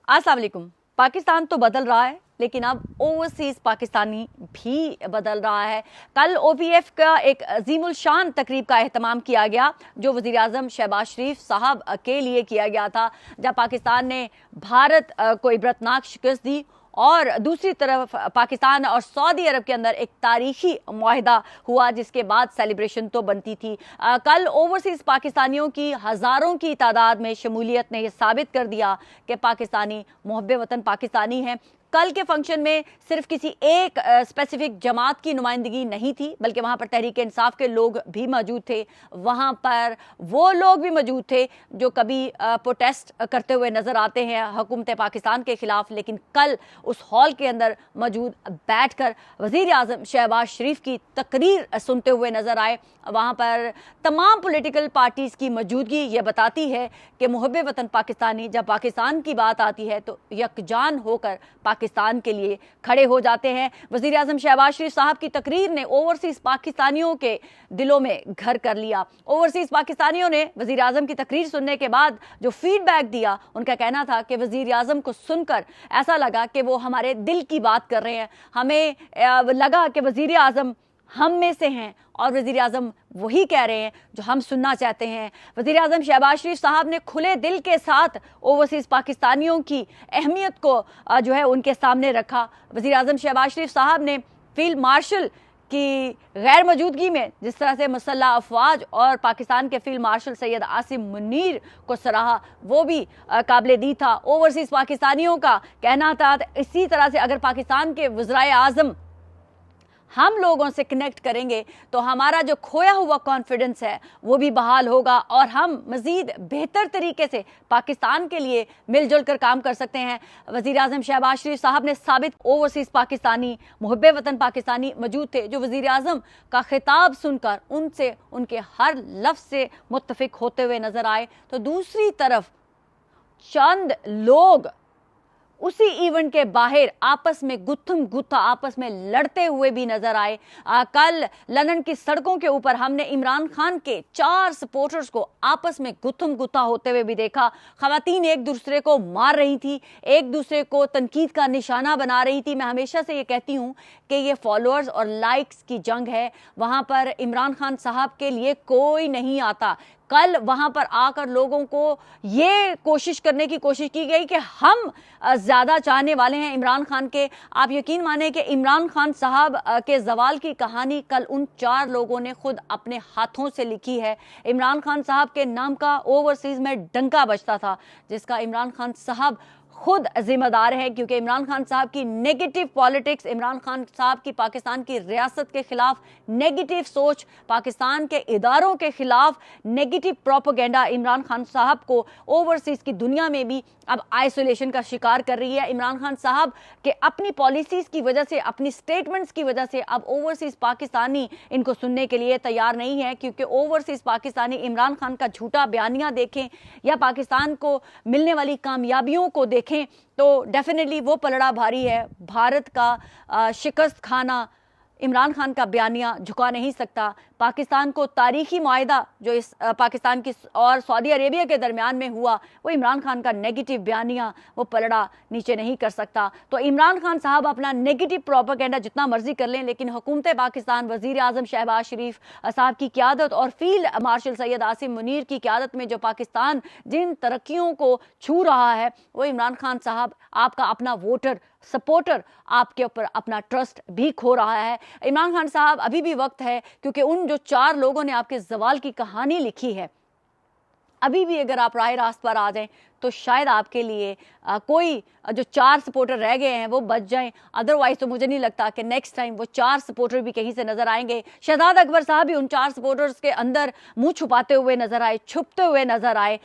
अस्सलाम वालेकुम। पाकिस्तान तो बदल रहा है, लेकिन अब ओवरसीज पाकिस्तानी भी बदल रहा है। कल ओपीएफ का एक अजीमुल शान तकरीब का एहतमाम किया गया, जो वज़ीर आज़म शहबाज शरीफ साहब के लिए किया गया था, जब पाकिस्तान ने भारत को इबरतनाक शिकस्त दी और दूसरी तरफ पाकिस्तान और सऊदी अरब के अंदर एक तारीखी मुआहिदा हुआ, जिसके बाद सेलिब्रेशन तो बनती थी। कल ओवरसीज पाकिस्तानियों की हज़ारों की तादाद में शमूलियत ने यह साबित कर दिया कि पाकिस्तानी मुहब्बे वतन पाकिस्तानी हैं। कल के फंक्शन में सिर्फ किसी एक स्पेसिफिक जमात की नुमाइंदगी नहीं थी, बल्कि वहाँ पर तहरीक इंसाफ के लोग भी मौजूद थे। वहाँ पर वो लोग भी मौजूद थे जो कभी प्रोटेस्ट करते हुए नज़र आते हैं हुकूमत पाकिस्तान के ख़िलाफ़, लेकिन कल उस हॉल के अंदर मौजूद बैठकर वज़ीर आज़म शहबाज शरीफ की तकरीर सुनते हुए नज़र आए। वहाँ पर तमाम पॉलिटिकल पार्टीज़ की मौजूदगी ये बताती है कि मुहब्बे वतन पाकिस्तानी जब पाकिस्तान की बात आती है तो यकजान होकर पाकिस्तान के लिए खड़े हो जाते हैं। वज़ीर आज़म शहबाज शरीफ साहब की तकरीर ने ओवरसीज़ पाकिस्तानियों के दिलों में घर कर लिया। ओवरसीज़ पाकिस्तानियों ने वज़ीर आज़म की तकरीर सुनने के बाद जो फीडबैक दिया, उनका कहना था कि वज़ीर आज़म को सुनकर ऐसा लगा कि वो हमारे दिल की बात कर रहे हैं। हमें लगा कि वज़ीर आज़म हम में से हैं और वज़ीर आज़म वही कह रहे हैं जो हम सुनना चाहते हैं। वज़ीर आज़म शहबाज शरीफ साहब ने खुले दिल के साथ ओवरसीज़ पाकिस्तानियों की अहमियत को जो है उनके सामने रखा। वज़ीर आज़म शहबाज शरीफ साहब ने फील्ड मार्शल की गैर मौजूदगी में जिस तरह से मुसल्लह अफवाज और पाकिस्तान के फील्ड मार्शल सैयद आसिम मुनीर को सराहा, वो भी काबिल दी था। ओवरसीज़ पाकिस्तानियों का कहना था इसी तरह से अगर पाकिस्तान के वज़राए आज़म हम लोगों से कनेक्ट करेंगे तो हमारा जो खोया हुआ कॉन्फिडेंस है वो भी बहाल होगा और हम मज़ीद बेहतर तरीके से पाकिस्तान के लिए मिलजुल कर काम कर सकते हैं। वज़ीर आज़म शहबाज शरीफ साहब ने साबित ओवरसीज़ पाकिस्तानी मुहब्बे वतन पाकिस्तानी मौजूद थे जो वज़ीर आज़म का खिताब सुनकर उनसे उनके हर लफ्ज़ से मुत्तफ़िक होते हुए नज़र आए। तो दूसरी तरफ चंद लोग उसी इवेंट के बाहर आपस में गुत्थम गुत्था आपस में लड़ते हुए भी नजर आए। कल लंदन की सड़कों के ऊपर हमने इमरान खान के 4 सपोर्टर्स को आपस में गुत्थम गुत्था होते हुए भी देखा। खवातीन एक दूसरे को मार रही थी, एक दूसरे को तनकीद का निशाना बना रही थी। मैं हमेशा से ये कहती हूँ कि ये फॉलोअर्स और लाइक्स की जंग है। वहाँ पर इमरान खान साहब के लिए कोई नहीं आता। कल वहां पर आकर लोगों को ये कोशिश करने की कोशिश की गई कि हम ज़्यादा चाहने वाले हैं इमरान खान के। आप यकीन माने कि इमरान खान साहब के जवाल की कहानी कल उन 4 लोगों ने खुद अपने हाथों से लिखी है। इमरान खान साहब के नाम का ओवरसीज़ में डंका बजता था, जिसका इमरान खान साहब खुद जिम्मेदार है, क्योंकि इमरान खान साहब की नेगेटिव पॉलिटिक्स, इमरान खान साहब की पाकिस्तान की रियासत के खिलाफ नेगेटिव सोच, पाकिस्तान के इदारों के खिलाफ नेगेटिव प्रोपेगेंडा इमरान खान साहब को ओवरसीज की दुनिया में भी अब आइसोलेशन का शिकार कर रही है। इमरान खान साहब के अपनी पॉलिसीज़ की वजह से, अपनी स्टेटमेंट्स की वजह से अब ओवरसीज़ पाकिस्तानी इनको सुनने के लिए तैयार नहीं है, क्योंकि ओवरसीज़ पाकिस्तानी इमरान खान का झूठा बयानिया देखें या पाकिस्तान को मिलने वाली कामयाबियों को देखें तो डेफिनेटली वो पलड़ा भारी है। भारत का शिकस्त खाना इमरान खान का बयानिया झुका नहीं सकता। पाकिस्तान को तारीखी मुआहिदा जो इस पाकिस्तान की और सऊदी अरेबिया के दरमियान में हुआ, वो इमरान खान का नेगेटिव बयानिया वो पलड़ा नीचे नहीं कर सकता। तो इमरान खान साहब अपना नेगेटिव प्रोपेगेंडा जितना मर्जी कर लें, लेकिन हुकूमत पाकिस्तान वज़ीर आज़म शहबाज शरीफ साहब की क़यादत और फील्ड मार्शल सैयद आसिम मुनीर की क़यादत में जो पाकिस्तान जिन तरक्कियों को छू रहा है, वो इमरान खान साहब आपका अपना वोटर सपोर्टर आपके ऊपर अपना ट्रस्ट भी खो रहा है। इमरान खान साहब अभी भी वक्त है, क्योंकि उन जो 4 लोगों ने आपके जवाल की कहानी लिखी है, अभी भी अगर आप राह रास्त पर आ जाएं तो शायद आपके लिए कोई जो 4 सपोर्टर रह गए हैं वो बच जाएं। अदरवाइज तो मुझे नहीं लगता कि नेक्स्ट टाइम वो 4 सपोर्टर भी कहीं से नजर आएंगे। शहजाद अकबर साहब भी उन 4 सपोर्टर्स के अंदर मुंह छुपाते हुए नजर आए, छुपते हुए नजर आए।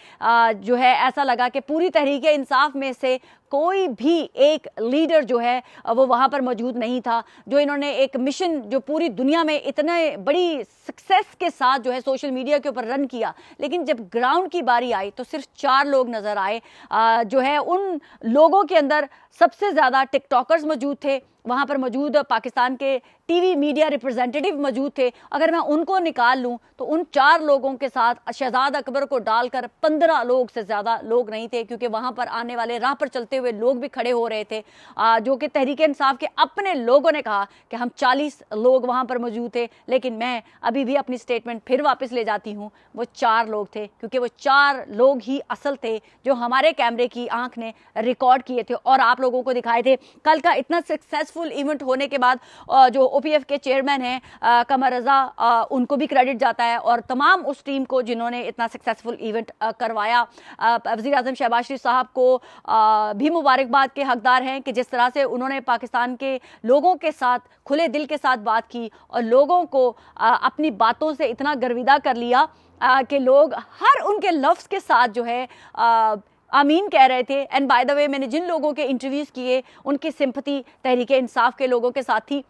जो है ऐसा लगा कि पूरी तहरीक इंसाफ में से कोई भी एक लीडर जो है वो वहाँ पर मौजूद नहीं था। जो इन्होंने एक मिशन जो पूरी दुनिया में इतने बड़ी सक्सेस के साथ जो है सोशल मीडिया के ऊपर रन किया, लेकिन जब ग्राउंड की बारी आई तो सिर्फ 4 लोग नजर आए। जो है उन लोगों के अंदर सबसे ज़्यादा टिकटॉकर्स मौजूद थे, वहाँ पर मौजूद पाकिस्तान के टीवी मीडिया रिप्रेजेंटेटिव मौजूद थे, अगर मैं उनको निकाल लूँ तो उन 4 लोगों के साथ शहजाद अकबर को डालकर 15 लोग से ज़्यादा लोग नहीं थे, क्योंकि वहाँ पर आने वाले राह पर चलते हुए लोग भी खड़े हो रहे थे, जो कि तहरीक इंसाफ के अपने लोगों ने कहा कि हम 40 लोग वहाँ पर मौजूद थे। लेकिन मैं अभी भी अपनी स्टेटमेंट फिर वापस ले जाती हूँ, वो 4 लोग थे, क्योंकि वो 4 लोग ही असल थे जो हमारे कैमरे की आंख ने रिकॉर्ड किए थे और आप लोगों को दिखाए थे। कल का इतना सक्सेसफुल इवेंट होने के बाद जो OPF के चेयरमैन हैं कमर रजा, उनको भी क्रेडिट जाता है और तमाम उस टीम को जिन्होंने इतना सक्सेसफुल इवेंट करवाया। वज़ीर आज़म शहबाज शरीफ साहब को भी मुबारकबाद के हकदार हैं कि जिस तरह से उन्होंने पाकिस्तान के लोगों के साथ खुले दिल के साथ बात की और लोगों को अपनी बातों से इतना गर्विदा कर लिया कि लोग हर उनके लफ्ज़ के साथ जो है आमीन कह रहे थे। एंड बाय द वे, मैंने जिन लोगों के इंटरव्यूज़ किए उनकी सिंपैथी तहरीक इंसाफ के लोगों के साथ थी,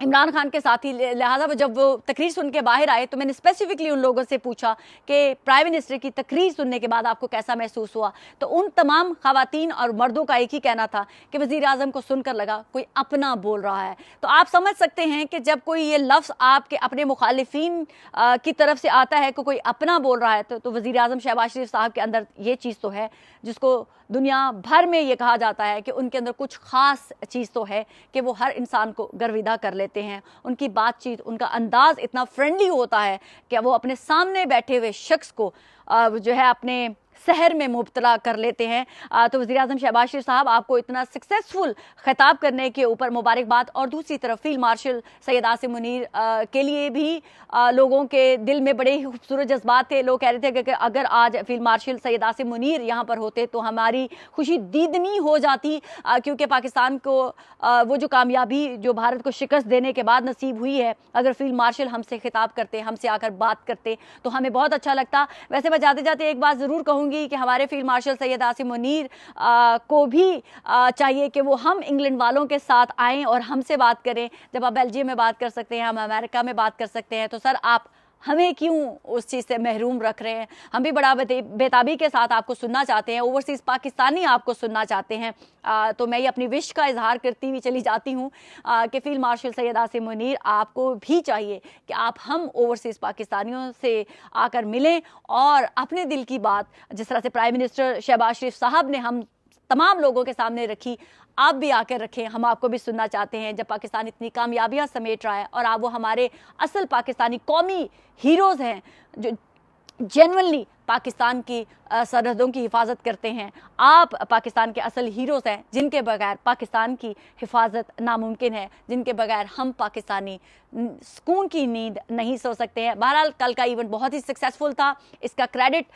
इमरान खान के साथी, लिहाजा जब वो तकरीर सुन के बाहर आए तो मैंने स्पेसिफिकली उन लोगों से पूछा कि प्राइम मिनिस्टर की तकरीर सुनने के बाद आपको कैसा महसूस हुआ। तो उन तमाम खवातीन और मर्दों का एक ही कहना था कि वज़ीर आज़म को सुनकर लगा कोई अपना बोल रहा है। तो आप समझ सकते हैं कि जब कोई ये लफ्ज़ आपके अपने मुखालिफिन की तरफ से आता है कि कोई अपना बोल रहा है, तो वज़ीर आज़म शहबाज शरीफ साहब के अंदर ये चीज़ तो है जिसको दुनिया भर में ये कहा जाता है कि उनके अंदर कुछ ख़ास चीज़ तो है कि वो हर इंसान को गर्विदा कर लेते हैं। उनकी बातचीत, उनका अंदाज़ इतना फ्रेंडली होता है कि वो अपने सामने बैठे हुए शख्स को जो है अपने सहर में मुब्तला कर लेते हैं। तो वज़ीर आज़म शहबाज शरीफ साहब, आपको इतना सक्सेसफुल खिताब करने के ऊपर मुबारकबाद। और दूसरी तरफ फील्ड मार्शल सैयद आसिम मुनीर के लिए भी लोगों के दिल में बड़े ही खूबसूरत जज्बात थे। लोग कह रहे थे कि अगर आज फील्ड मार्शल सैयद आसिम मुनीर यहाँ पर होते तो हमारी खुशी दीदनी हो जाती, क्योंकि पाकिस्तान को वो जो कामयाबी जो भारत को शिकस्त देने के बाद नसीब हुई है, अगर फील्ड मार्शल हमसे खिताब करते, हमसे आकर बात करते तो हमें बहुत अच्छा लगता। वैसे मैं जाते जाते एक बात ज़रूर कहूँगी कि हमारे फील्ड मार्शल सैयद आसिम मुनीर को भी चाहिए कि वो हम इंग्लैंड वालों के साथ आएँ और हमसे बात करें। जब आप बेल्जियम में बात कर सकते हैं, हम अमेरिका में बात कर सकते हैं, तो सर आप हमें क्यों उस चीज़ से महरूम रख रहे हैं? हम भी बड़ा बेताबी के साथ आपको सुनना चाहते हैं, ओवरसीज़ पाकिस्तानी आपको सुनना चाहते हैं। तो मैं ये अपनी विश का इजहार करती हुई चली जाती हूँ कि फील्ड मार्शल सैयद आसिम मुनीर, आपको भी चाहिए कि आप हम ओवरसीज़ पाकिस्तानियों से आकर मिलें और अपने दिल की बात, जिस तरह से प्राइम मिनिस्टर शहबाज शरीफ साहब ने हम तमाम लोगों के सामने रखी, आप भी आकर रखें। हम आपको भी सुनना चाहते हैं। जब पाकिस्तान इतनी कामयाबियां समेट रहा है और आप वो हमारे असल पाकिस्तानी कौमी हीरोज़ हैं जो जेन्युइनली पाकिस्तान की सरहदों की हिफाजत करते हैं। आप पाकिस्तान के असल हीरोज़ हैं जिनके बगैर पाकिस्तान की हिफाजत नामुमकिन है, जिनके बगैर हम पाकिस्तानी सुकून की नींद नहीं सो सकते हैं। बहरहाल कल का इवेंट बहुत ही सक्सेसफुल था। इसका क्रेडिट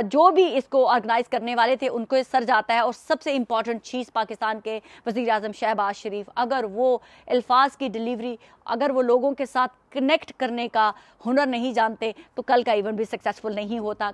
जो भी इसको ऑर्गेनाइज करने वाले थे उनको सर जाता है। और सबसे इम्पॉर्टेंट चीज़ पाकिस्तान के वज़ीर आज़म शहबाज शरीफ, अगर वो अल्फाज की डिलीवरी, अगर वो लोगों के साथ कनेक्ट करने का हुनर नहीं जानते तो कल का इवेंट भी सक्सेसफुल नहीं होता।